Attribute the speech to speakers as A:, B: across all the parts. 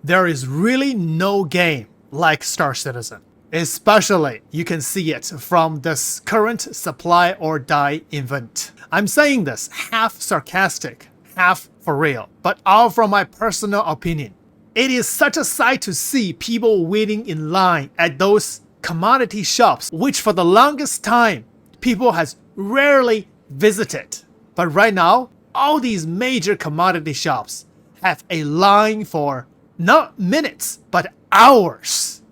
A: There is really no game like Star Citizen. Especially, you can see it from this current supply or die event. I'm saying this half sarcastic, half for real, but all from my personal opinion. It is such a sight to see people waiting in line at those commodity shops, which for the longest time, people has rarely visited. But right now, all these major commodity shops have a line for not minutes, but hours.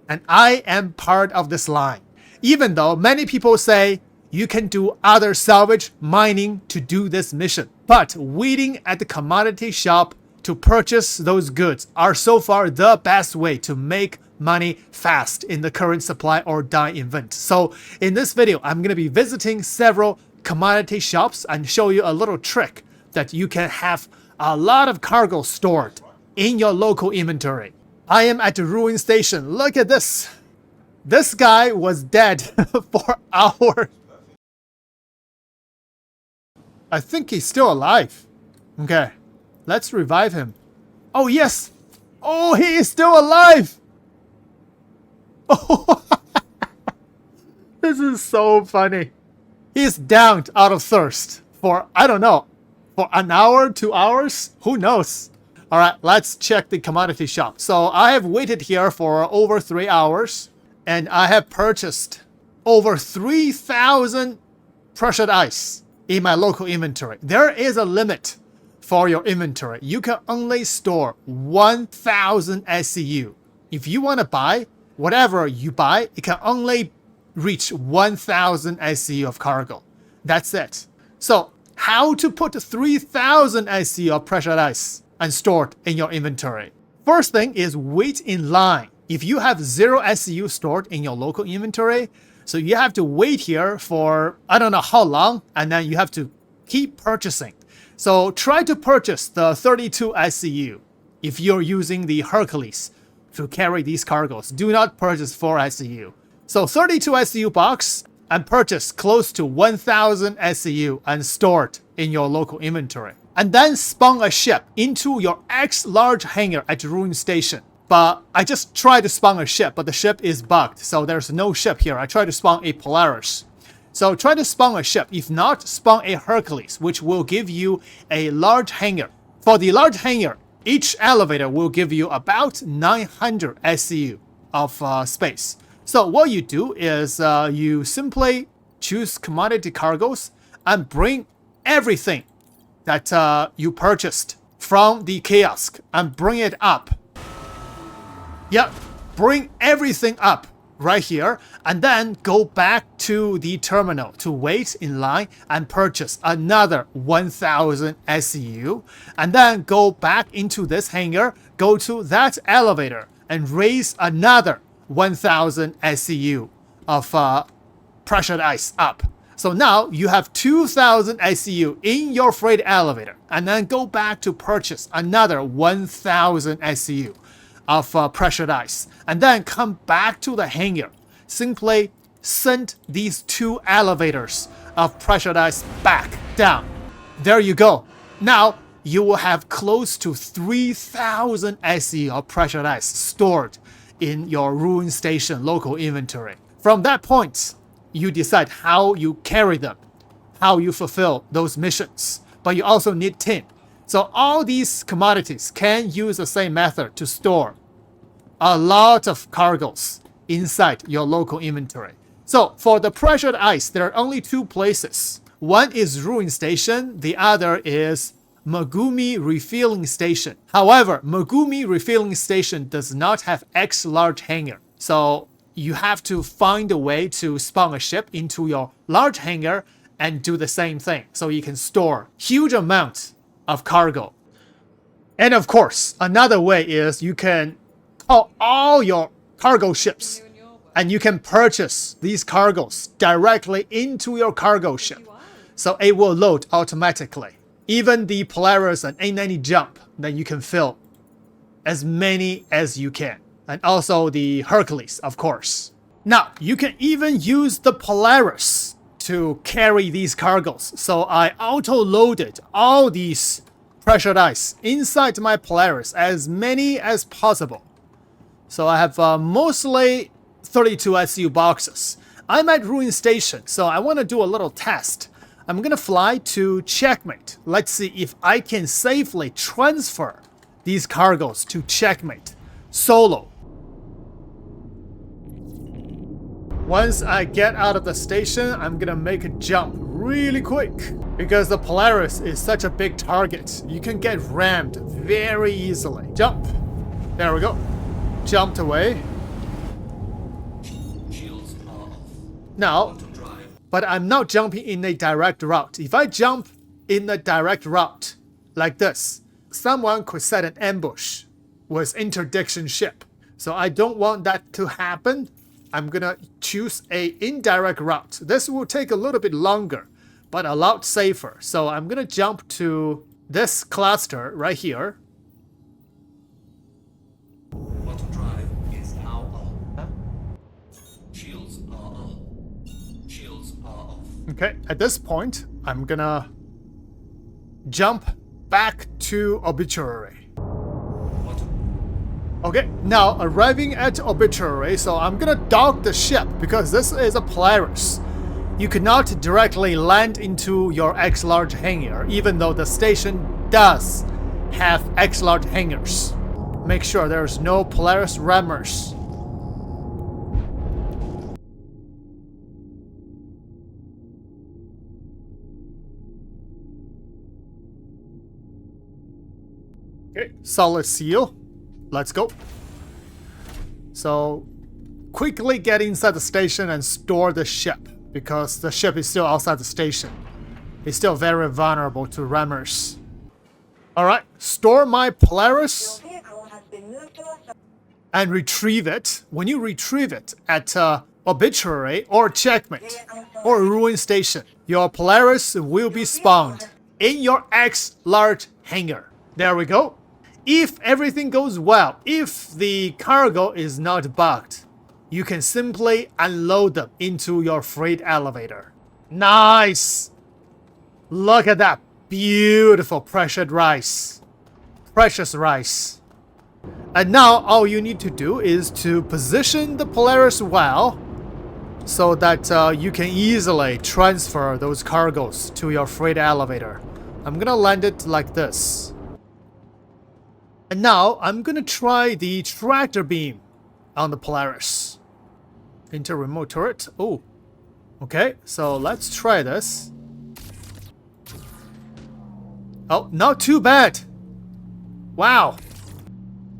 A: And I am part of this line. Even though many people say you can do other salvage mining to do this mission. But waiting at the commodity shop to purchase those goods are so far the best way to make money fast in the current supply or die event. So in this video, I'm going to be visiting several commodity shops and show you a little trick that you can have a lot of cargo stored in your local inventory. I am at the ruin station. Look at this. This guy was dead for hours. I think he's still alive. Okay, let's revive him. Oh, yes. Oh, he is still alive. Oh, this is so funny. He's downed out of thirst for, I don't know, for an hour, 2 hours? Who knows? All right, let's check the commodity shop. So I have waited here for over 3 hours, and I have purchased over 3,000 pressured ice in my local inventory. There is a limit for your inventory. You can only store 1,000 SCU. If you want to buy whatever you buy, it can only reach 1,000 SCU of cargo. That's it. So how to put 3,000 SCU of pressured ice and stored in your inventory? First thing is wait in line. If you have 0 SCU stored in your local inventory, so you have to wait here for I don't know how long, and then you have to keep purchasing. So try to purchase the 32 SCU if you're using the Hercules to carry these cargoes. Do not purchase 4 SCU. So 32 SCU box and purchase close to 1,000 SCU and stored in your local inventory. And then spawn a ship into your X large hangar at the ruin station. But I just tried to spawn a ship, but the ship is bugged, so there's no ship here. I tried to spawn a Polaris. So try to spawn a ship. If not, spawn a Hercules, which will give you a large hangar. For the large hangar, each elevator will give you about 900 SCU of space. So what you do is you simply choose commodity cargoes and bring everything that you purchased from the kiosk and bring it up. Yep, bring everything up right here and then go back to the terminal to wait in line and purchase another 1,000 SCU, and then go back into this hangar, go to that elevator and raise another 1,000 SCU of pressured ice up. So now you have 2,000 SCU in your freight elevator, and then go back to purchase another 1,000 SCU of pressured ice, and then come back to the hangar. Simply send these 2 elevators of pressured ice back down. There you go. Now you will have close to 3,000 SCU of pressured ice stored in your ruin station local inventory. From that point, you decide how you carry them, how you fulfill those missions. But you also need tin. So all these commodities can use the same method to store a lot of cargoes inside your local inventory. So for the pressured ice, there are only 2 places. One is ruin station, the other is Megumi refilling station. However, Megumi refilling station does not have X large hangar. So you have to find a way to spawn a ship into your large hangar and do the same thing. So you can store huge amounts of cargo. And of course, another way is you can call all your cargo ships and you can purchase these cargoes directly into your cargo ship. So it will load automatically. Even the Polaris and A90 jump, then you can fill as many as you can. And also the Hercules, of course. Now, you can even use the Polaris to carry these cargoes. So I auto-loaded all these pressured ice inside my Polaris, as many as possible. So I have mostly 32 SU boxes. I'm at Ruin Station, so I want to do a little test. I'm gonna fly to Checkmate. Let's see if I can safely transfer these cargoes to Checkmate solo. Once I get out of the station, I'm gonna make a jump really quick because the Polaris is such a big target. You can get rammed very easily. Jump. There we go. Jumped away. Now, but I'm not jumping in a direct route. If I jump in a direct route like this, someone could set an ambush with interdiction ship. So I don't want that to happen. I'm gonna choose a indirect route. This will take a little bit longer, but a lot safer. So I'm gonna jump to this cluster right here.
B: Auto drive is now on. Shields are on. Shields are off.
A: Okay, at this point, I'm gonna jump back to Obituary. Okay, now arriving at Obituary, so I'm gonna dock the ship because this is a Polaris. You cannot directly land into your X-large hangar, even though the station does have X-large hangars. Make sure there's no Polaris rammers. Okay, solid seal. Let's go. So, quickly get inside the station and store the ship, because the ship is still outside the station. It's still very vulnerable to rammers. Alright, store my Polaris and retrieve it. When you retrieve it at Obituary or Checkmate or Ruin Station, your Polaris will be spawned in your X-large hangar. There we go. If everything goes well, if the cargo is not bugged, you can simply unload them into your freight elevator. Nice! Look at that beautiful pressured rice. Precious rice. And now all you need to do is to position the Polaris well so that you can easily transfer those cargoes to your freight elevator. I'm gonna land it like this. And now I'm gonna try the tractor beam on the Polaris. Into remote turret. Oh, okay. So let's try this. Oh, not too bad. Wow.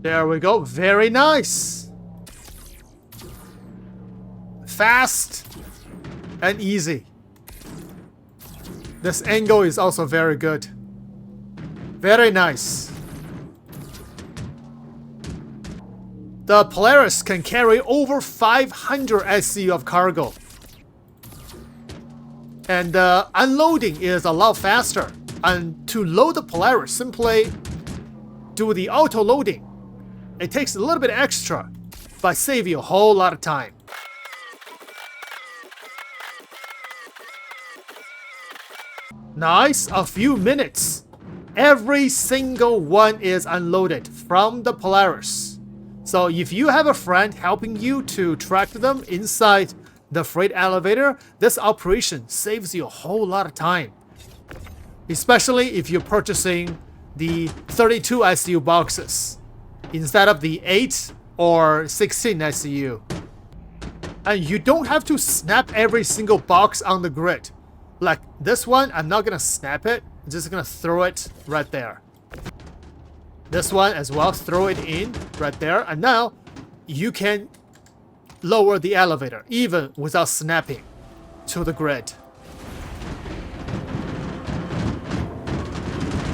A: There we go. Very nice. Fast and easy. This angle is also very good. Very nice. The Polaris can carry over 500 SCU of cargo. And unloading is a lot faster. And to load the Polaris, simply do the auto loading. It takes a little bit extra, but save you a whole lot of time. Nice, a few minutes. Every single one is unloaded from the Polaris. So if you have a friend helping you to track them inside the freight elevator, this operation saves you a whole lot of time. Especially if you're purchasing the 32 SCU boxes instead of the 8 or 16 SCU. And you don't have to snap every single box on the grid. Like this one, I'm not gonna snap it. I'm just gonna throw it right there. This one as well, throw it in right there. And now you can lower the elevator even without snapping to the grid.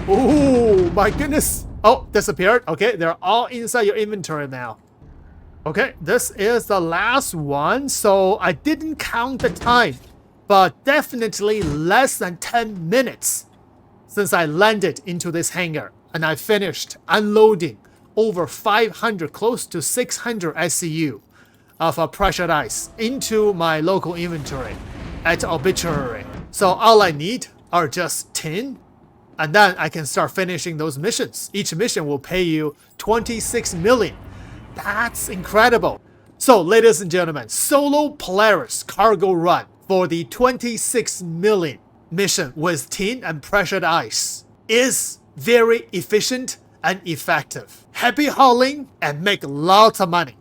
A: Oh my goodness. Oh, disappeared. Okay, they're all inside your inventory now. Okay, this is the last one. So I didn't count the time, but definitely less than 10 minutes since I landed into this hangar. And I finished unloading over 500, close to 600 SCU of pressured ice into my local inventory at Obituary. So all I need are just tin And then I can start finishing those missions. Each mission will pay you 26 million. That's incredible. So, ladies and gentlemen, solo Polaris cargo run for the 26 million mission with tin and pressured ice is very efficient and effective. Happy hauling and make lots of money.